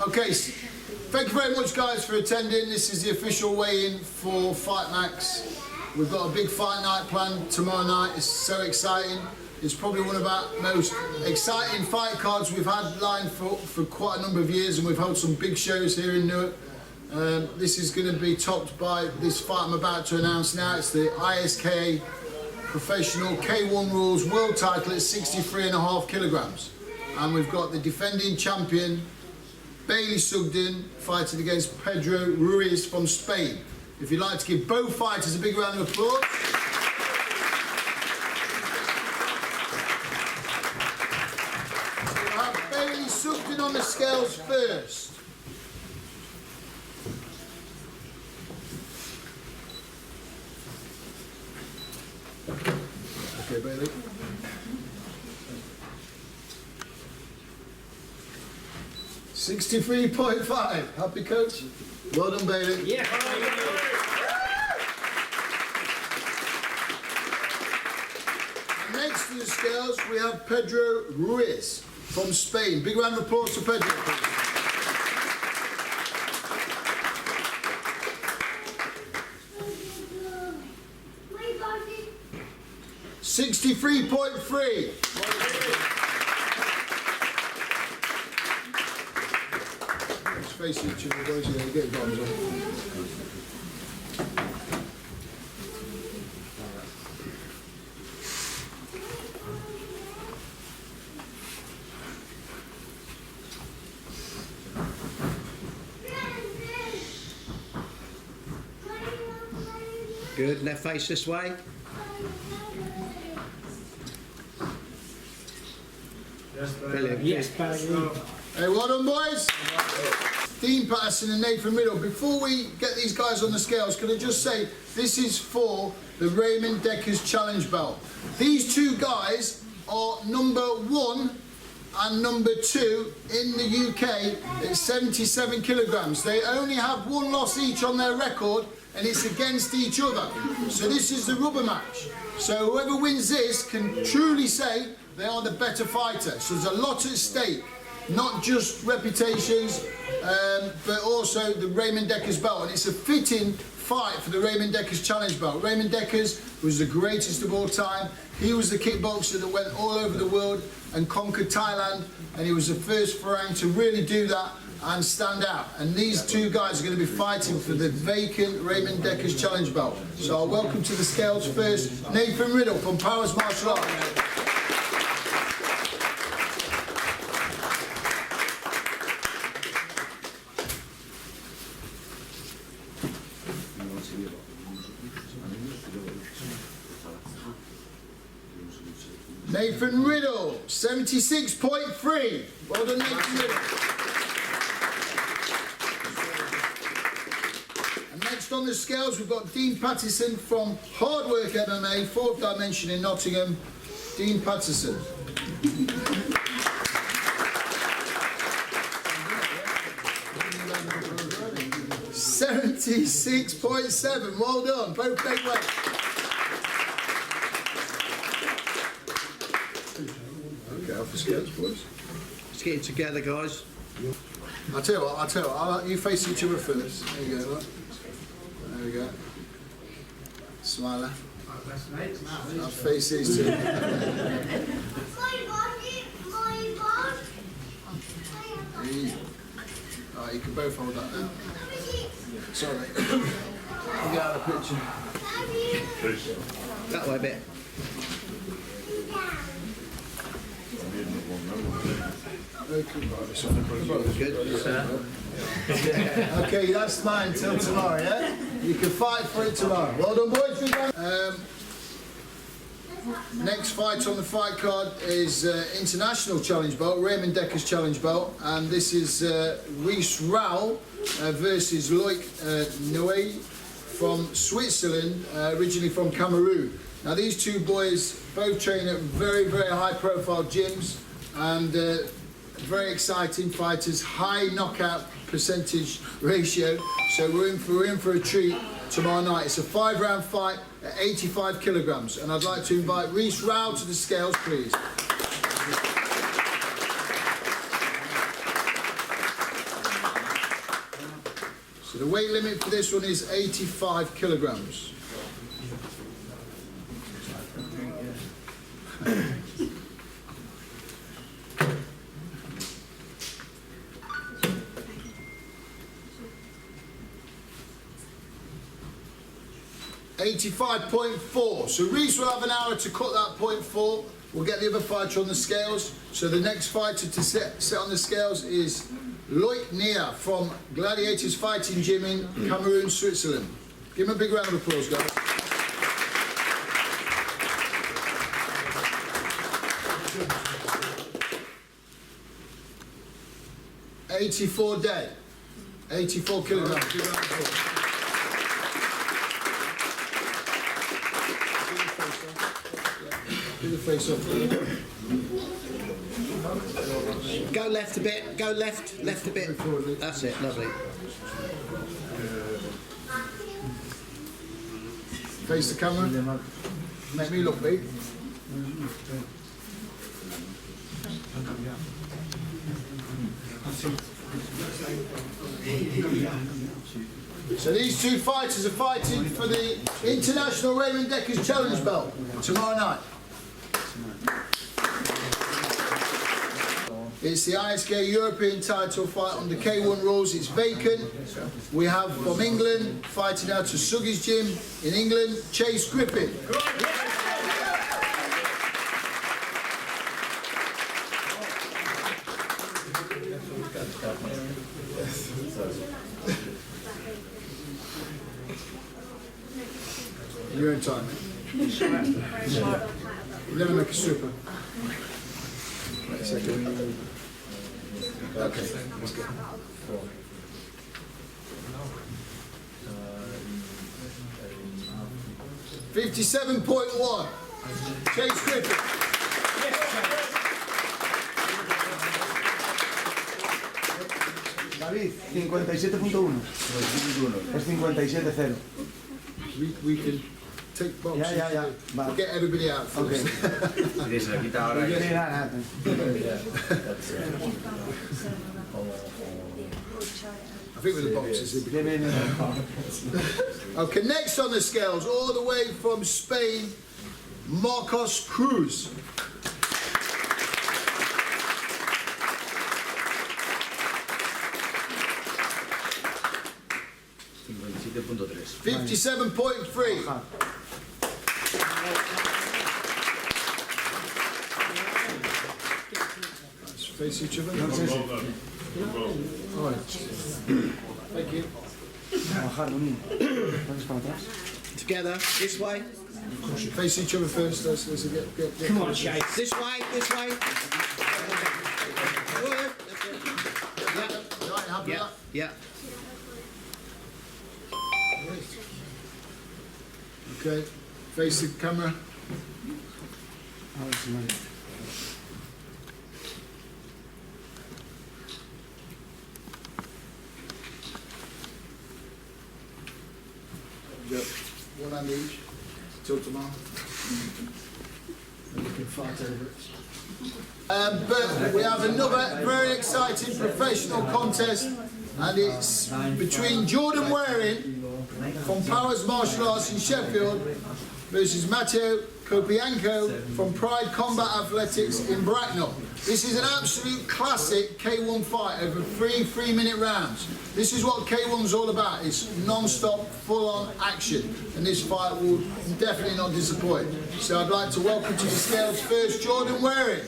Okay, thank you very much guys for attending. This is the official weigh-in for Fightmax. We've got a big fight night planned tomorrow night. It's so exciting. It's probably one of our most exciting fight cards we've had lined for quite a number of years, and we've held some big shows here in Newark. This is going to be topped by this fight I'm about to announce now. It's the ISKA Professional K1 Rules World Title at 63.5 kilograms. And we've got the defending champion, Sugden, fighting against Pedro Ruiz from Spain. If you'd like to give both fighters a big round of applause. So we'll have Sugden on the scales first. Okay, Bailey. $63.5. Happy, coach? Well done, Bailey. Yeah. Next to the scales, we have Pedro Ruiz from Spain. Big round of applause to Pedro, please. 63.3. Let's face each other, boys. Yeah, you get bombs on. Good, left face this way. Brilliant. Yes, Hey, well done, boys. Dean Patterson and Nathan Riddle. Before we get these guys on the scales, can I just say this is for the Raymond Deckers Challenge Belt. These two guys are number 1 and number 2 in the UK at 77 kilograms. They only have 1 loss each on their record, and it's against each other. So this is the rubber match. So whoever wins this can truly say they are the better fighter. So there's a lot at stake, not just reputations, but also the Raymond Deckers belt. And it's a fitting fight for the Raymond Deckers Challenge belt. Raymond Deckers was the greatest of all time. He was the kickboxer that went all over the world and conquered Thailand, and he was the first Farang to really do that and stand out. And these two guys are going to be fighting for the vacant Raymond Deckers Challenge belt. So I'll welcome to the scales first Nathan Riddle from Powers Martial Arts. Nathan Riddle, 76.3. Well done, Nathan Riddle. And next on the scales, we've got Dean Patterson from Hard Work MMA, 4th Dimension in Nottingham. Dean Patterson. $76.7. Well done. Both big weight. Okay, off the scales, boys. Let's get it together, guys. I'll tell you what, you face each other first. There you go, look. There we go. Smiler. I'll face these two. Alright, you can both hold that now. Sorry. I'll get out of the picture. That way a bit. Good. Okay, that's mine till tomorrow, yeah? You can fight for it tomorrow. Well done, boys. Next fight on the fight card is International Challenge Belt, Raymond Deckers Challenge Belt, and this is Reece Rowell versus Loic Noé from Switzerland, originally from Cameroon. Now these two boys both train at very, very high profile gyms, and very exciting fighters, high knockout percentage ratio. So we're in for a treat tomorrow night. It's a 5-round fight at 85 kilograms, and I'd like to invite Reece Rowell to the scales, please. So the weight limit for this one is 85 kilograms. .4. So Reese will have an hour to cut that .4. We'll get the other fighter on the scales. So the next fighter to sit on the scales is Loic Nia from Gladiators Fighting Gym in Cameroon, Switzerland. Give him a big round of applause, guys. .84 dead. 84 kilograms. Big round of applause. Do the face off. Go left a bit. Go left a bit. That's it. Lovely. Face the camera. Make me look big. So these two fighters are fighting for the International Raymond Deckers Challenge belt tomorrow night. It's the ISKA European title fight under K1 rules. It's vacant. We have from England, fighting out of Sugden's gym in England, Chase Griffin. You're in time, mate. You never make a stripper. Wait a second. Okay, let's go. 57.1. Chase Griffin. David, 57.1. Es 57.0. We can take boxes. Yeah. We'll get everybody out first. I think with the boxes. Okay, next on the scales, all the way from Spain, Marcos Cruz. $57.3. Let's face each other. All right. Thank you. Together. This way. Face each other first. Let's get. Come on, Chase. This way. This way. Good. Right, happy with that? Yeah. Okay, face the camera. Yep. One hand each. Till tomorrow. And you can fight over it. But we have another very exciting professional contest, and it's between Jordan Waring from Powers Martial Arts in Sheffield versus Matteo Kopianko from Pride Combat Athletics in Bracknell. This is an absolute classic K1 fight over 3 3-minute rounds. This is what K1's all about. It's non-stop, full-on action, and this fight will definitely not disappoint. So I'd like to welcome to the scales first Jordan Waring.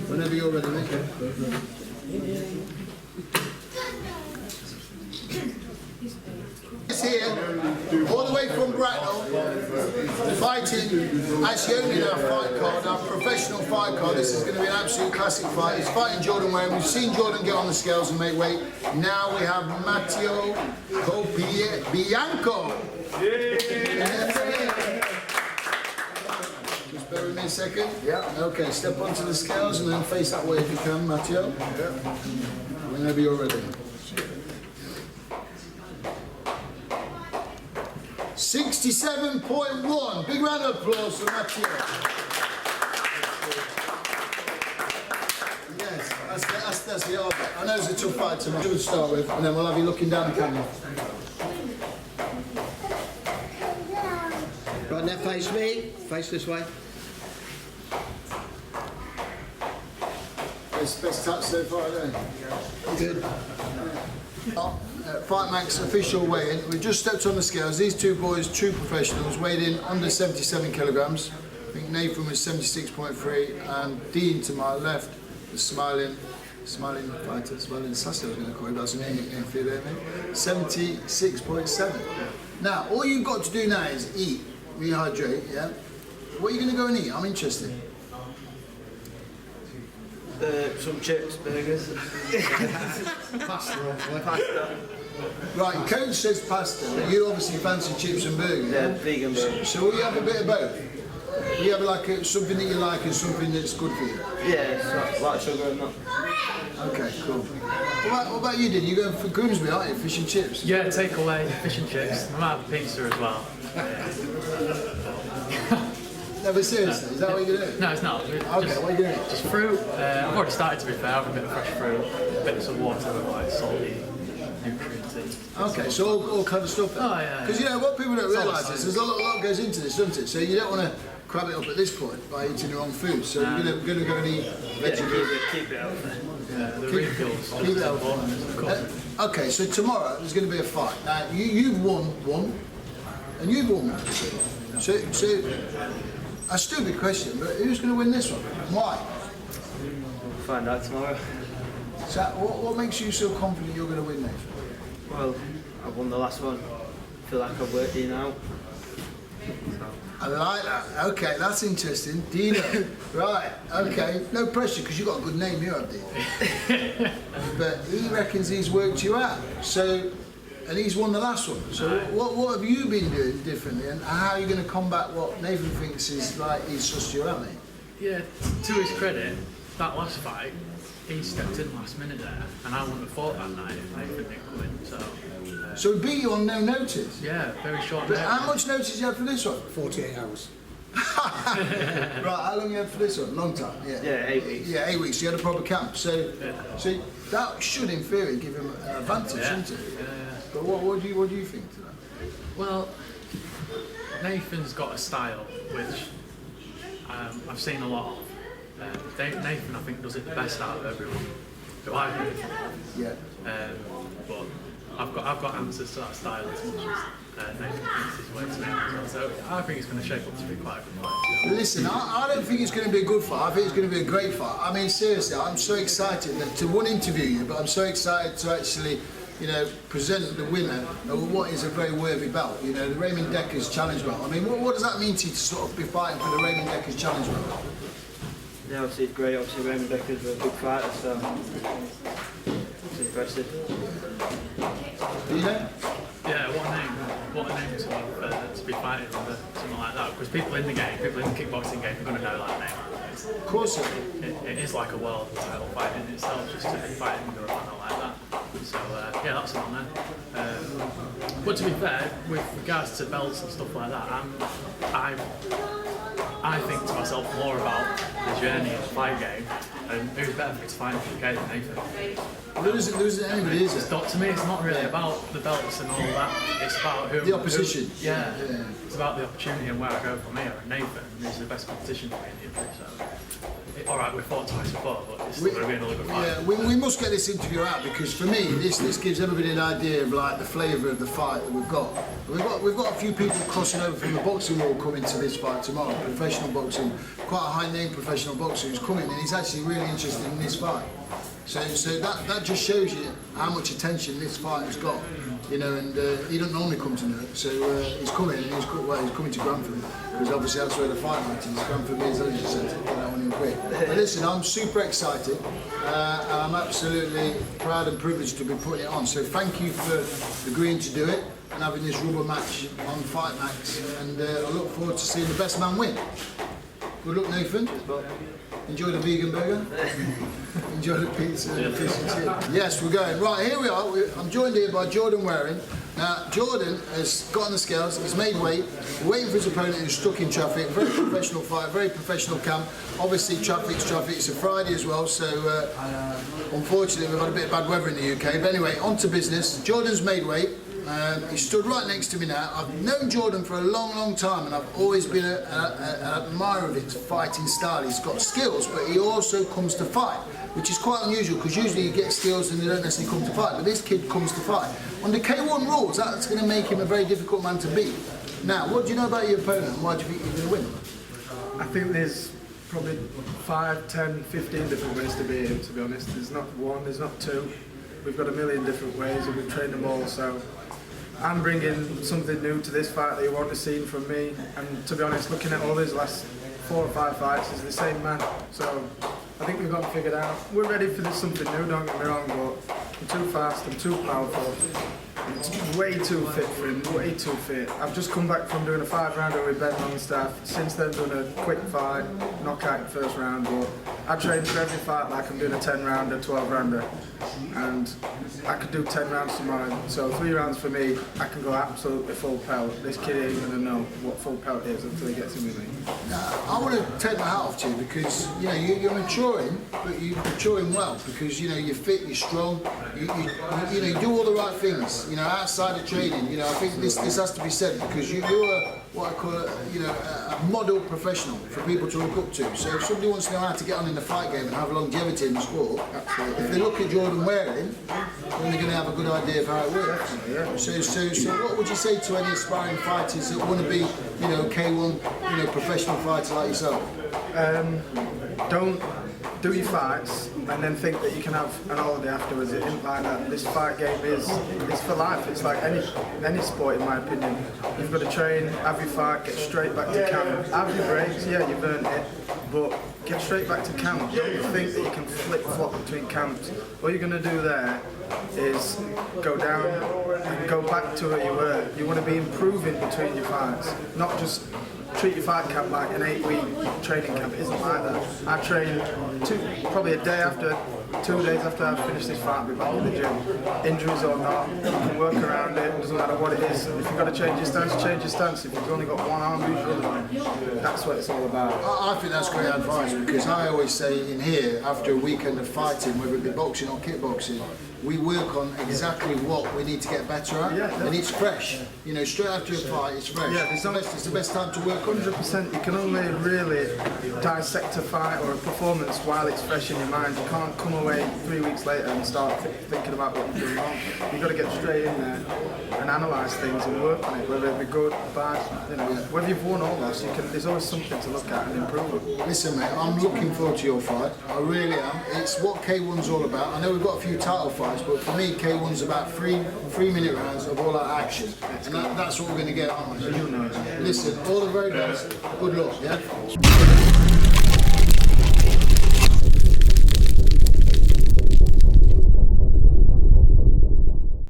Whenever you're ready, mate. It's here, all the way from Bracknell, fighting, actually only our fight card, our professional fight card. This is going to be an absolute classic fight. He's fighting Jordan Waring. We've seen Jordan get on the scales and make weight. Now we have Matteo Kopianko. Just bear with me a second. Yeah. Okay, step onto the scales and then face that way if you can, Matteo. Yeah. Whenever you're ready. 67.1. Big round of applause for Matteo. That's the hard bit. I know it's a tough fight tonight. We'll start with, and then we'll have you looking down the camera. Right, now face me. Face this way. Best touch so far, isn't it? Good. Fightmax official weigh-in. We've just stepped on the scales. These two boys, true professionals, weighed in under 77 kilograms. I think Nathan was 76.3, and Dean to my left, the smiling fighter, smiling assassin, I was going to call him. That's an nickname for you there, mate. 76.7. Now, all you've got to do now is eat, rehydrate. Yeah. What are you going to go and eat? I'm interested. Some chips, burgers. Pasta. Right, coach says pasta, but you obviously fancy chips and burgers. Yeah, vegan burgers. So will you have a bit of both? Will you have like something that you like and something that's good for you? Yeah, it's like sugar and that. Okay, cool. What about you, Dean? You going for Grimsby, aren't you? Fish and chips? Yeah, take away fish and chips. We might have pizza as well. No, but seriously, is that what you're doing? No, it's not. Okay, what are you doing? Just fruit. I've already started, to be fair. I've a bit of fresh fruit, bits of water with like salty nutrients in. Okay, so all kind of stuff. Oh, yeah. Because you know what people don't It's all realise is there's a lot goes into this, doesn't it? So you don't want to crab it up at this point by eating the wrong food. So you're going to go and eat vegetables. Keep it out there. The refills. Keep it out. Okay, so tomorrow there's going to be a fight. Now you've won one, and you've won one. So a stupid question, but who's going to win this one? And why? Find out tomorrow. So what makes you so confident you're going to win, Nathan? Well, I won the last one. Feel like I've worked in out. I like that. Okay, that's interesting. Dino. Right, okay. No pressure because you've got a good name here, Dino. But he reckons he's worked you out. So, and he's won the last one. So what have you been doing differently, and how are you going to combat what Nathan thinks is like he's sussed you out, mate? Yeah, to his credit, that last fight, he stepped in last minute there, and I wouldn't have fought that night if Nathan didn't come in. So he beat you on no notice? Yeah, very short But notice. how much notice you had for this one? 48 hours. Right, how long you had for this one? Long time, yeah. Yeah, 8 weeks. Yeah, 8 weeks. You had a proper camp. So that should, in theory, give him an advantage, shouldn't it? Yeah. But what do you think to that? Well, Nathan's got a style which I've seen a lot of. Nathan, I think, does it the best out of everyone. Who I really think of. Yeah. But I've got answers to that style as much as Nathan thinks his way to make as well. So I think it's going to shape up to be quite a good fight. Listen, I don't think it's going to be a good fight. I think it's going to be a great fight. I mean, seriously, I'm so excited to one interview you, but I'm so excited to actually, present the winner of what is a very worthy belt. The Raymond Decker's challenge belt. I mean, what does that mean to you to sort of be fighting for the Raymond Decker's challenge belt? Yeah, obviously it's great. Obviously Raymond Decker's a big fighter, so it's impressive. Do you know? Yeah, what a name to be fighting under something like that. Because people in the kickboxing game are going to know that name. Of course it is. It is like a world title fight in itself, just to be fighting under a banner like that. So yeah, that's an honour. But to be fair, with regards to belts and stuff like that, I think to myself more about the journey of the fight game, and who's better for me to fight in the UK than Nathan. There isn't anybody, is it? To me, it's not really about the belts and all that. It's about The opposition. Yeah, it's about the opportunity and where I go from here. And Nathan is the best competition for me in the UK. So, all right, we fought twice before, but it's still going to be another good fight. Yeah, we must get this interview out because for me, this gives everybody an idea of like the flavour of the fight that we've got. We've got a few people crossing over from the boxing world coming to this fight tomorrow. Professional boxing, quite a high name professional boxer who's coming, and he's actually really interested in this fight. So that just shows you how much attention this fight has got, and he doesn't normally come to Newark, so he's coming, and he's coming to Grantham, because obviously that's where the fight night is. Grantham is, as you said, get that one in quick. But listen, I'm super excited, and I'm absolutely proud and privileged to be putting it on, so thank you for agreeing to do it, and having this rubber match on Fightmax, and I look forward to seeing the best man win. Good luck, Nathan. Enjoy the vegan burger. Enjoy the pizza and the fish and chips. Yes, we're going. Right, here we are. I'm joined here by Jordan Waring. Now, Jordan has got on the scales, he's made weight, waiting for his opponent who's stuck in traffic. Very professional fight, very professional camp. Obviously, traffic's traffic. It's a Friday as well, so Unfortunately, we've had a bit of bad weather in the UK. But anyway, on to business. Jordan's made weight. He stood right next to me now. I've known Jordan for a long, long time, and I've always been an admirer of his fighting style. He's got skills, but he also comes to fight, which is quite unusual because usually you get skills and you don't necessarily come to fight, but this kid comes to fight. Under K1 rules, that's going to make him a very difficult man to beat. Now, what do you know about your opponent, and why do you think you're going to win? I think there's probably 5, 10, 15 different ways to beat him, to be honest. There's not one, there's not two. We've got a million different ways and we've trained them all, so I'm bringing something new to this fight that you won't have seen from me. And to be honest, looking at all his last 4 or 5 fights, he's the same man. So I think we've got it figured out. We're ready for this something new, don't get me wrong, but I'm too fast, I'm too powerful. I'm way too fit for him, way too fit. I've just come back from doing a 5-rounder with Ben Longstaff. Since then, done a quick fight, knockout in the first round. But I train for every fight like I'm doing a 10-rounder, 12-rounder. And I could do 10 rounds tomorrow. So 3 rounds for me, I can go absolutely full pelt. This kid ain't gonna know what full pelt is until he gets in with me. I want to take my hat off to you because you know you're maturing, but you're maturing well because you know you're fit, you're strong, you know you do all the right things. You know outside of training. You know I think this has to be said because you're what I call a model professional for people to look up to. So if somebody wants to know how to get on in the fight game and have longevity in the sport, if they look at Jordan wearing, then they're going to have a good idea of how it works. So what would you say to any aspiring fighters that want to be, you know, K1, professional fighter like yourself? Don't do your fights and then think that you can have an holiday afterwards. It isn't like that. This fight game is for life. It's like any sport, in my opinion. You've got to train, have your fight, get straight back to camp. Have your breaks, yeah, you've earned it, but get straight back to camp. Don't think that you can flip-flop between camps. What you're going to do there is go down and go back to where you were. You want to be improving between your fights, not just treat your fight camp like an 8-week training camp. It isn't like that. I train probably a day after, 2 days after I've finished this fight, I'll be back in the gym. Injuries or not, you can work around it, doesn't matter what it is. If you've got to change your stance, change your stance. If you've only got one arm, use your other one. That's what it's all about. I think that's great advice because I always say in here, after a weekend of fighting, whether it be boxing or kickboxing, we work on exactly what we need to get better at, and it's fresh. You know, straight after a fight, it's fresh. Yeah, it's the best time to work on it. 100%. You can only really dissect a fight or a performance while it's fresh in your mind. You can't come away 3 weeks later and start thinking about what you're doing wrong. You've got to get straight in there and analyse things and work on it, whether it be good, bad, whether you've won or lost, there's always something to look at and improve on. Listen mate, I'm looking forward to your fight, I really am. It's what K1's all about. I know we've got a few title fights, but for me K1's about 3-minute rounds of all out action. And that's what we're going to get, aren't we? You know. Listen, all the very best, good luck, yeah?